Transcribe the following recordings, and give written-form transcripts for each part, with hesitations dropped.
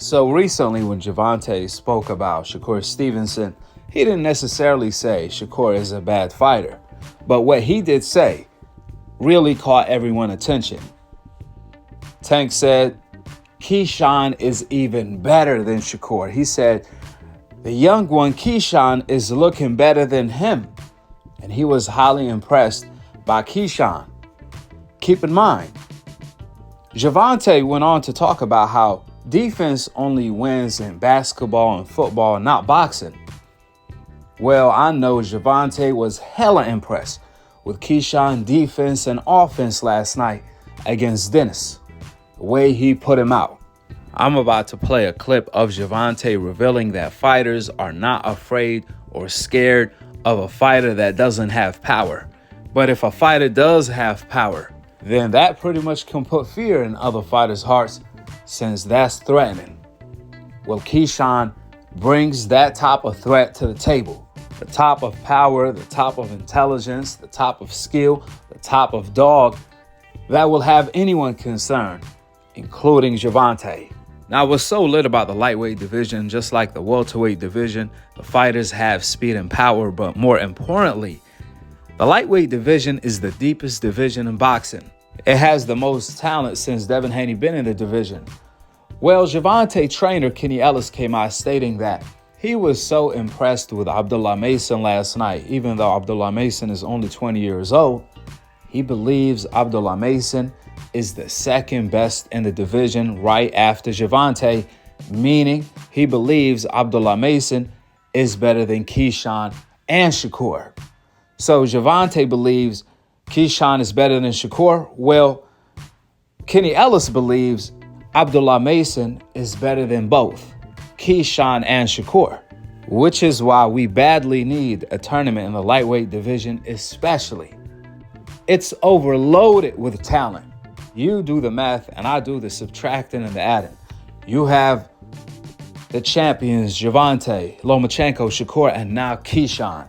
So recently when Gervonta spoke about Shakur Stevenson, he didn't necessarily say Shakur is a bad fighter. But what he did say really caught everyone's attention. Tank said, Keyshawn is even better than Shakur. He said, the young one, Keyshawn, is looking better than him. And he was highly impressed by Keyshawn. Keep in mind, Gervonta went on to talk about how defense only wins in basketball and football, not boxing. Well, I know Gervonta was hella impressed with Keyshawn's defense and offense last night against Dennis. The way he put him out. I'm about to play a clip of Gervonta revealing that fighters are not afraid or scared of a fighter that doesn't have power. But if a fighter does have power, then that pretty much can put fear in other fighters' hearts, since that's threatening. Well, Keyshawn brings that type of threat to the table. The top of power, the top of intelligence, the top of skill, the top of dog that will have anyone concerned, including Gervonta. Now, what's so lit about the lightweight division, just like the welterweight division, the fighters have speed and power, but more importantly, the lightweight division is the deepest division in boxing. It has the most talent since Devin Haney been in the division. Well, Gervonta trainer Kenny Ellis came out stating that he was so impressed with Abdullah Mason last night. Even though Abdullah Mason is only 20 years old, he believes Abdullah Mason is the second best in the division right after Gervonta, meaning he believes Abdullah Mason is better than Keyshawn and Shakur. So Gervonta believes Keyshawn is better than Shakur. Well, Kenny Ellis believes Abdullah Mason is better than both Keyshawn and Shakur, which is why we badly need a tournament in the lightweight division especially. It's overloaded with talent. You do the math and I do the subtracting and the adding. You have the champions Gervonta, Lomachenko, Shakur, and now Keyshawn.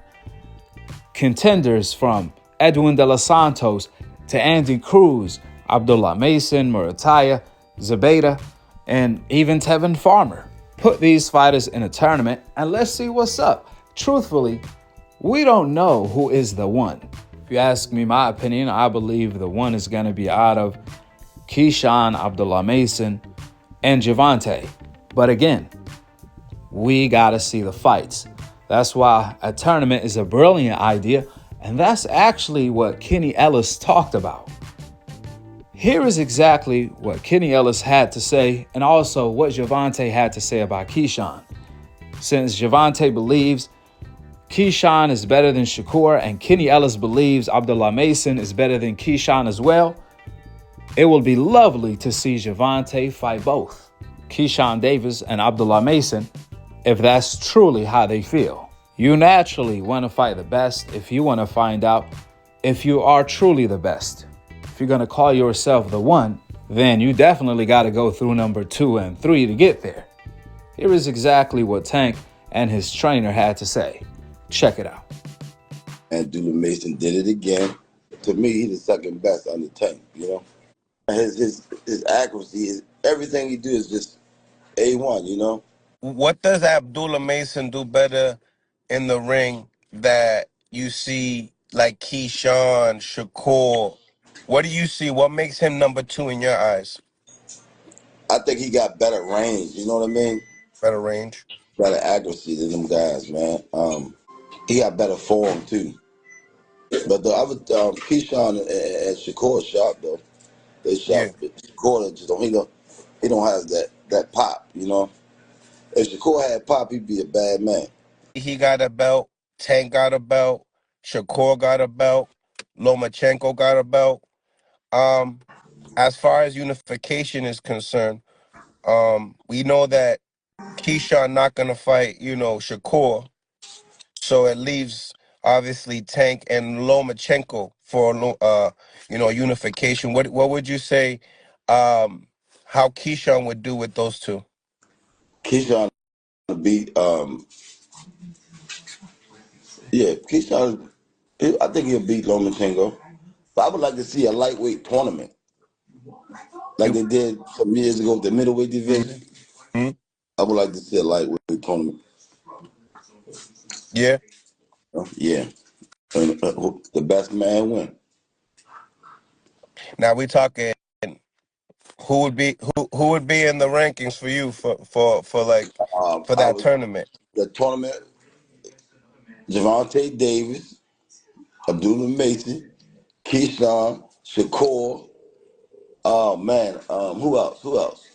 Contenders from Edwin De Los Santos to Andy Cruz, Abdullah Mason, Murataya, Zabeda, and even Tevin Farmer. Put these fighters in a tournament and let's see what's up. Truthfully, we don't know who is the one. If you ask me my opinion, I believe the one is going to be out of Keyshawn, Abdullah Mason, and Gervonta. But again, we got to see the fights. That's why a tournament is a brilliant idea, and that's actually what Kenny Ellis talked about. Here is exactly what Kenny Ellis had to say, and also what Gervonta had to say about Keyshawn. Since Gervonta believes Keyshawn is better than Shakur, and Kenny Ellis believes Abdullah Mason is better than Keyshawn as well, it will be lovely to see Gervonta fight both Keyshawn Davis and Abdullah Mason, if that's truly how they feel. You naturally want to fight the best if you want to find out if you are truly the best. If you're going to call yourself the one, then you definitely got to go through number 2 and 3 to get there. Here is exactly what Tank and his trainer had to say. Check it out. And Abdullah Mason did it again. To me, he's the second best on the Tank, you know? His accuracy, everything he do is just A1, you know? What does Abdullah Mason do better in the ring that you see like Keyshawn, Shakur? What do you see? What makes him number 2 in your eyes? I think he got better range, you know what I mean? Better range. Better accuracy than them guys, man. He got better form, too. But the other, Keyshawn and Shakur sharp, though. They Yeah. sharp. But Shakur just don't, he don't have that pop, you know? If Shakur had pop, he'd be a bad man. He got a belt. Tank got a belt. Shakur got a belt. Lomachenko got a belt. As far as unification is concerned, we know that Keyshawn not gonna fight, Shakur. So it leaves obviously Tank and Lomachenko for unification. What would you say how Keyshawn would do with those two? Keyshawn beat, Keyshawn, I think he'll beat Lomachenko. But I would like to see a lightweight tournament like they did some years ago with the middleweight division. Hmm? I would like to see a lightweight tournament. Yeah. Yeah. And, the best man win. Now we talking who would be in the rankings for you for like for I that was tournament? the tournament. Gervonta Davis, Abdullah Mason, Keyshawn, Shakur. Oh man, who else? Who else?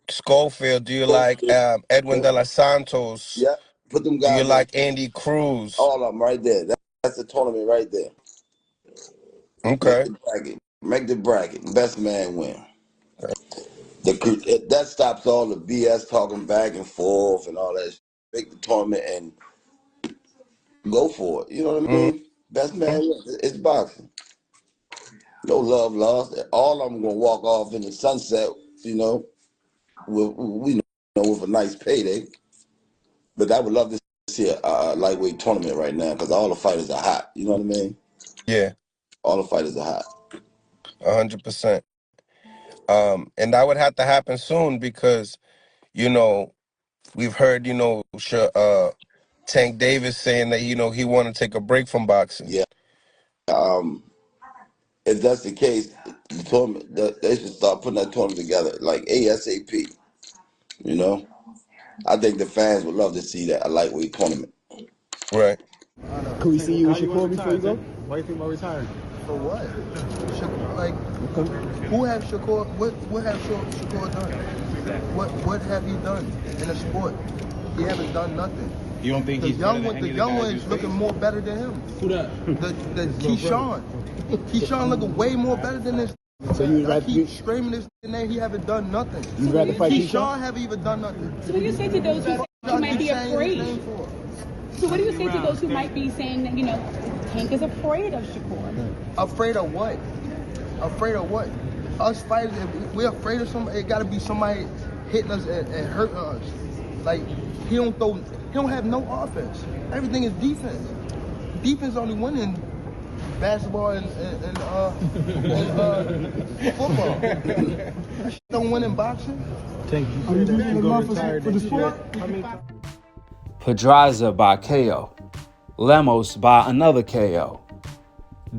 Schofield, do you like Schofield. Edwin De Los Santos? Yeah, put them Do you guys in. like Andy Cruz? All of them right there. That's the tournament right there. Make Okay. the bracket. Make the bracket. Best man win. That stops all the BS talking back and forth and all that. Make the tournament and go for it. You know what I Mm, mean? Best man win. It's boxing. No love lost. All of them gonna walk off in the sunset. You know, with a nice payday. But I would love to see a lightweight tournament right now because all the fighters are hot. You know what I mean? yeah, All the fighters are hot. 100%. And that would have to happen soon because we've heard Tank Davis saying that he want to take a break from boxing. Yeah. If that's the case, the tournament they should start putting that tournament together like ASAP. You know, I think the fans would love to see that a lightweight tournament. Right. Can we see you with Shakur before you go? Why do you think about retiring? For what? Like, who have Shakur? What have Shakur done? What have he done in the sport? He haven't done nothing. You don't think The he's young better one, than the any of the young guys one you is looking faced? more better than him. Who that? The Keyshawn. Keyshawn looking way more better than this. You'd rather fight Keyshawn haven't even done nothing. So what do you say to those who might be afraid? So what do you say to those who might be saying that, Tank is afraid of Shakur? Afraid of what? Afraid of what? Us fighters, if we're afraid of somebody, it gotta be somebody hitting us and hurting us. Like, he don't have no offense. Everything is defense. Defense only winning basketball and football. That shit don't win in boxing. Tank, you said that you go retire for the sport? Pedraza by KO, Lemos by another KO,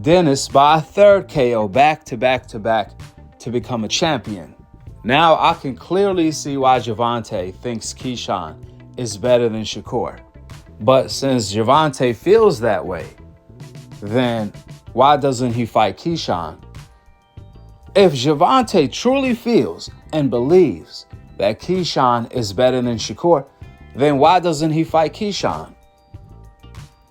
Dennis by a third KO back to back to back to become a champion. Now I can clearly see why Gervonta thinks Keyshawn is better than Shakur. But since Gervonta feels that way, then why doesn't he fight Keyshawn? If Gervonta truly feels and believes that Keyshawn is better than Shakur, then why doesn't he fight Keyshawn?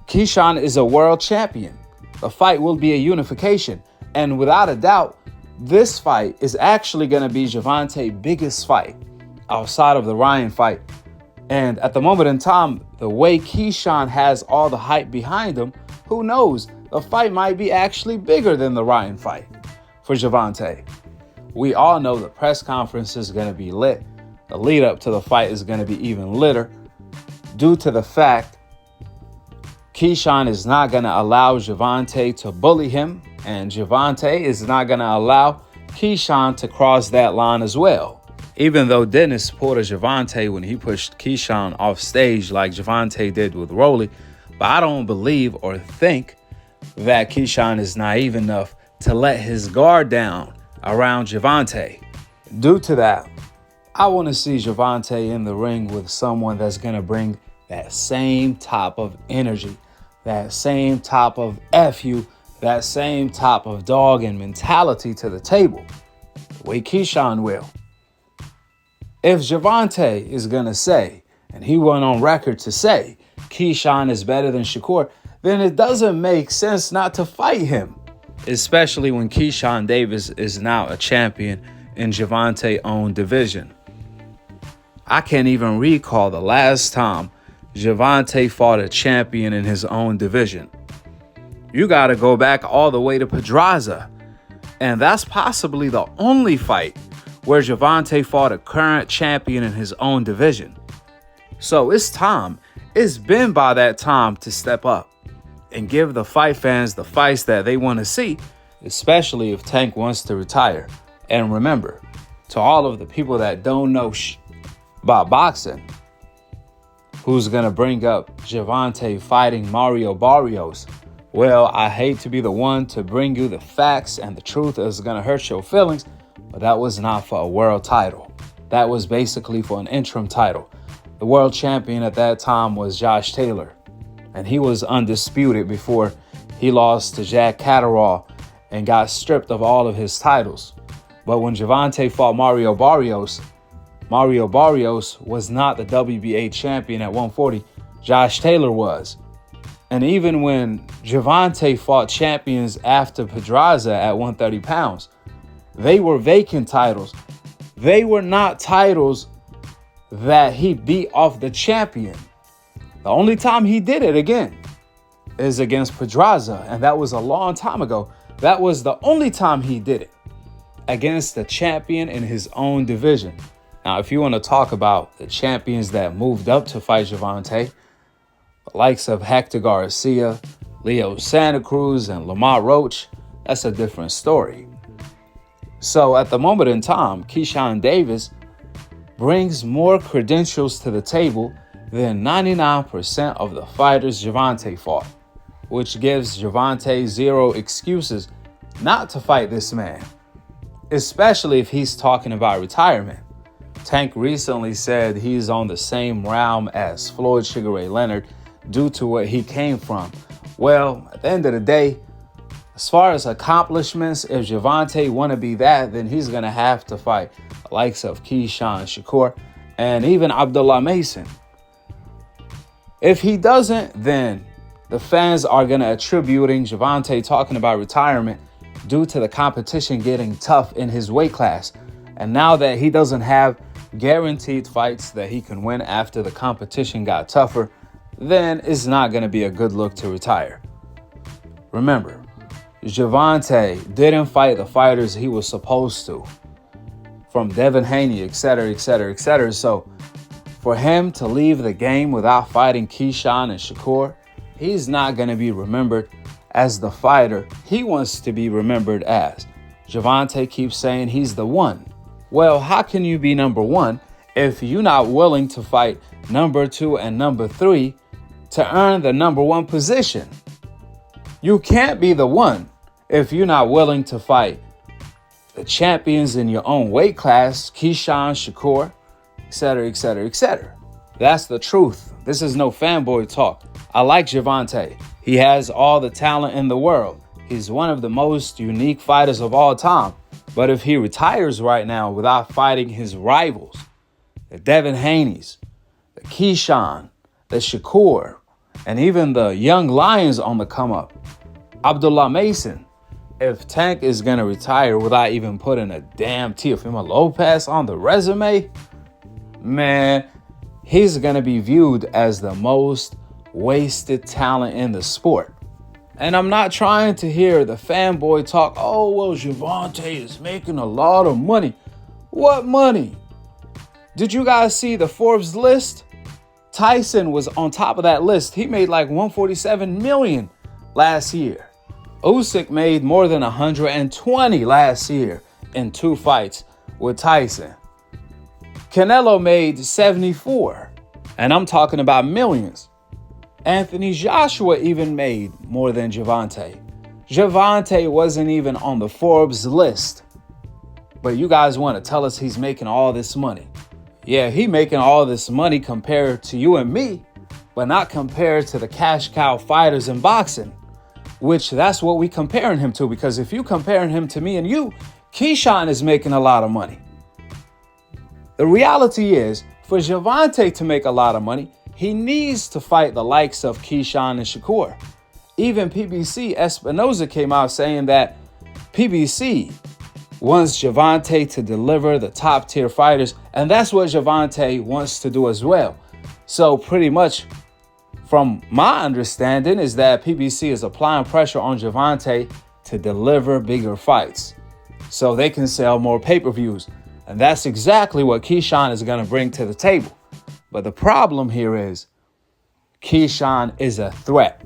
Keyshawn is a world champion. The fight will be a unification. And without a doubt, this fight is actually going to be Gervonta's biggest fight outside of the Ryan fight. And at the moment in time, the way Keyshawn has all the hype behind him, who knows? The fight might be actually bigger than the Ryan fight for Gervonta. We all know the press conference is going to be lit. The lead up to the fight is going to be even litter due to the fact Keyshawn is not going to allow Gervonta to bully him, and Gervonta is not going to allow Keyshawn to cross that line as well. Even though Dennis pulled a Gervonta when he pushed Keyshawn off stage like Gervonta did with Rolly, but I don't believe or think that Keyshawn is naive enough to let his guard down around Gervonta. Due to that, I want to see Gervonta in the ring with someone that's going to bring that same type of energy, that same type of FU, that same type of dog and mentality to the table, the way Keyshawn will. If Gervonta is going to say, and he went on record to say, Keyshawn is better than Shakur, then it doesn't make sense not to fight him, especially when Keyshawn Davis is now a champion in Gervonta's own division. I can't even recall the last time Gervonta fought a champion in his own division. You got to go back all the way to Pedraza, and that's possibly the only fight where Gervonta fought a current champion in his own division. So it's time. It's been by that time to step up and give the fight fans the fights that they want to see, especially if Tank wants to retire. And remember, to all of the people that don't know about boxing, who's going to bring up Gervonta fighting Mario Barrios? Well, I hate to be the one to bring you the facts and the truth is going to hurt your feelings, but that was not for a world title. That was basically for an interim title. The world champion at that time was Josh Taylor, and he was undisputed before he lost to Jack Catterall and got stripped of all of his titles. But when Gervonta fought Mario Barrios was not the WBA champion at 140. Josh Taylor was. And even when Gervonta fought champions after Pedraza at 130 pounds, they were vacant titles. They were not titles that he beat off the champion. The only time he did it again is against Pedraza, and that was a long time ago. That was the only time he did it against the champion in his own division. Now, if you want to talk about the champions that moved up to fight Gervonta, the likes of Hector Garcia, Leo Santa Cruz, and Lamar Roach, that's a different story. So at the moment in time, Keyshawn Davis brings more credentials to the table than 99% of the fighters Gervonta fought, which gives Gervonta zero excuses not to fight this man, especially if he's talking about retirement. Tank recently said he's on the same realm as Floyd Sugar Ray Leonard due to what he came from. Well, at the end of the day, as far as accomplishments, if Gervonta want to be that, then he's going to have to fight the likes of Keyshawn Shakur and even Abdullah Mason. If he doesn't, then the fans are going to attributing Gervonta talking about retirement due to the competition getting tough in his weight class. And now that he doesn't have guaranteed fights that he can win after the competition got tougher, then it's not going to be a good look to retire. Remember, Gervonta didn't fight the fighters he was supposed to, from Devin Haney, etc., etc., etc. So for him to leave the game without fighting Keyshawn and Shakur, he's not going to be remembered as the fighter he wants to be remembered as. Gervonta keeps saying he's the one. Well, how can you be number one if you're not willing to fight number 2 and number 3 to earn the number 1 position? You can't be the one if you're not willing to fight the champions in your own weight class, Keyshawn, Shakur, etc., etc., etc. That's the truth. This is no fanboy talk. I like Gervonta. He has all the talent in the world. He's one of the most unique fighters of all time. But if he retires right now without fighting his rivals, the Devin Haneys, the Keyshawn, the Shakur, and even the young lions on the come up, Abdullah Mason, if Tank is going to retire without even putting a damn Teofimo Lopez on the resume, man, he's going to be viewed as the most wasted talent in the sport. And I'm not trying to hear the fanboy talk, oh, well, Gervonta is making a lot of money. What money? Did you guys see the Forbes list? Tyson was on top of that list. He made like $147 million last year. Usyk made more than 120 last year in 2 fights with Tyson. Canelo made 74, and I'm talking about millions. Anthony Joshua even made more than Gervonta. Gervonta wasn't even on the Forbes list. But you guys want to tell us he's making all this money. Yeah, he making all this money compared to you and me, but not compared to the cash cow fighters in boxing, which that's what we comparing him to. Because if you comparing him to me and you, Keyshawn is making a lot of money. The reality is, for Gervonta to make a lot of money, he needs to fight the likes of Keyshawn and Shakur. Even PBC Espinoza came out saying that PBC wants Gervonta to deliver the top tier fighters, and that's what Gervonta wants to do as well. So pretty much, from my understanding, is that PBC is applying pressure on Gervonta to deliver bigger fights so they can sell more pay-per-views. And that's exactly what Keyshawn is going to bring to the table. But the problem here is Keyshawn is a threat.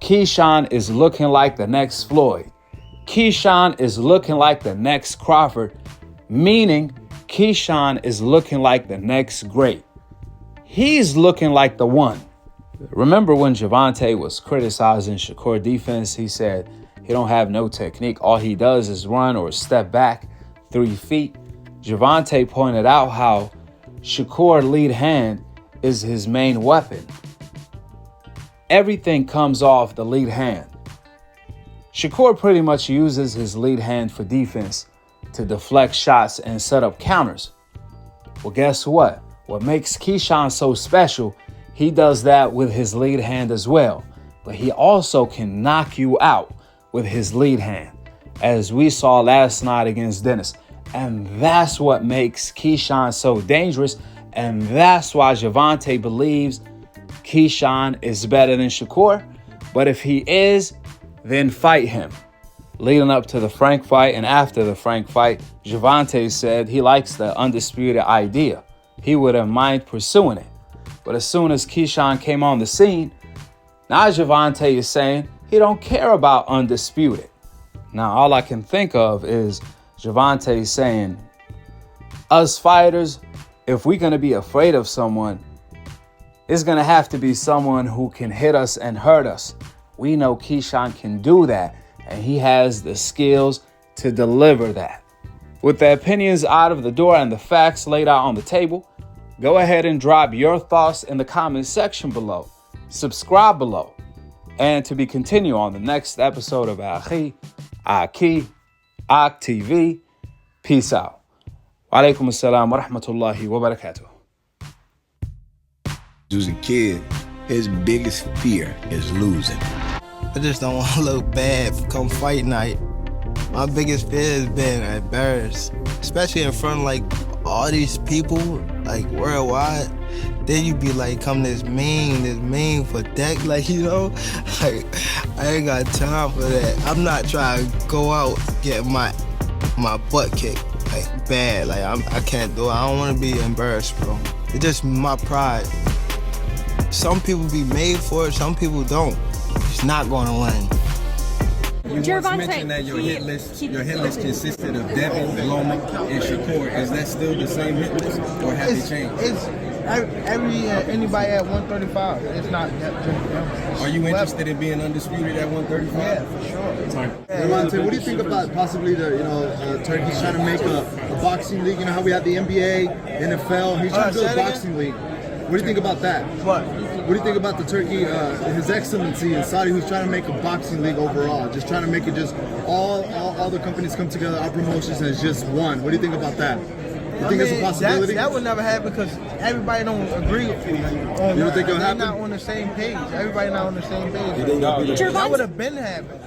Keyshawn is looking like the next Floyd. Keyshawn is looking like the next Crawford, meaning Keyshawn is looking like the next great. He's looking like the one. Remember when Gervonta was criticizing Shakur defense? He said he don't have no technique. All he does is run or step back 3 feet. Gervonta pointed out how Shakur lead hand is his main weapon. Everything comes off the lead hand. Shakur pretty much uses his lead hand for defense to deflect shots and set up counters. Well, guess what? What makes Keyshawn so special, he does that with his lead hand as well. But he also can knock you out with his lead hand, as we saw last night against Dennis. And that's what makes Keyshawn so dangerous. And that's why Gervonta believes Keyshawn is better than Shakur. But if he is, then fight him. Leading up to the Frank fight and after the Frank fight, Gervonta said he likes the undisputed idea. He wouldn't mind pursuing it. But as soon as Keyshawn came on the scene, now Gervonta is saying he don't care about undisputed. Now all I can think of is Gervonta saying, us fighters, if we're going to be afraid of someone, it's going to have to be someone who can hit us and hurt us. We know Keyshawn can do that, and he has the skills to deliver that. With the opinions out of the door and the facts laid out on the table, go ahead and drop your thoughts in the comment section below. Subscribe below. And to be continued on the next episode of Akhi, Akhi TV. Peace out. Wa alaikum assalam wa rahmatullahi wa barakatuh. As a kid, his biggest fear is losing. I just don't want to look bad come fight night. My biggest fear has been embarrassed, especially in front of like all these people, like worldwide. Then you be like, come this mean for deck, like, you know, like I ain't got time for that. I'm not trying to go out get my butt kicked like bad. Like I can't do it. I don't want to be embarrassed, bro. It's just my pride. Some people be made for it, some people don't. It's not going to win. You once mentioned that your hit list consisted of Devin, Loma, and Shakur. Is that still the same hit list, or have it changed? It's anybody at 135. It's not just them. Are you interested in being undisputed at 135? Yeah, for sure. Gervonta, what do you think about possibly Turkey's trying to make a boxing league? You know how we have the NBA, NFL. He's trying to build a boxing league. What do you think about that? What do you think about the Turkey, His Excellency in Saudi, who's trying to make a boxing league overall? Just trying to make it just all the companies come together, our promotions as just one. What do you think about that? You think it's a possibility? That would never happen because everybody don't agree with you. You don't think it'll happen? They're not on the same page. Everybody not on the same page. You think that would have been happened.